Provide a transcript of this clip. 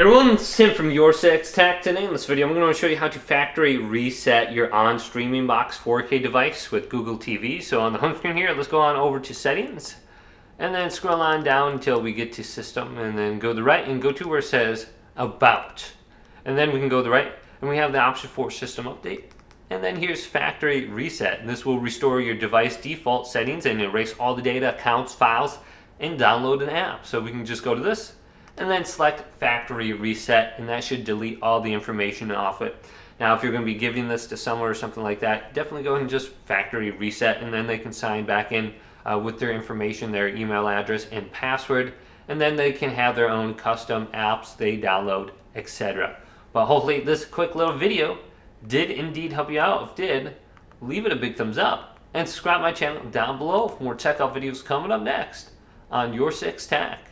Everyone, it's Tim from Your Six Tech. Today in this video, I'm going to show you how to factory reset your on streaming box 4K device with Google TV. So on the home screen here, let's go on over to settings and then scroll on down until we get to system, and then go to the right and go to where it says about. And then we can go to the right and we have the option for system update. And then here's factory reset. And this will restore your device default settings and erase all the data, accounts, files, and download an app. So we can just go to this and then select factory reset, and that should delete all the information off it. Now if you're going to be giving this to someone or something like that, definitely go ahead and just factory reset, and then they can sign back in with their information, their email address and password, and then they can have their own custom apps they download, etc. But hopefully this quick little video did indeed help you out. If it did, leave it a big thumbs up and subscribe to my channel down below for more tech out videos coming up next on Your Six Tech.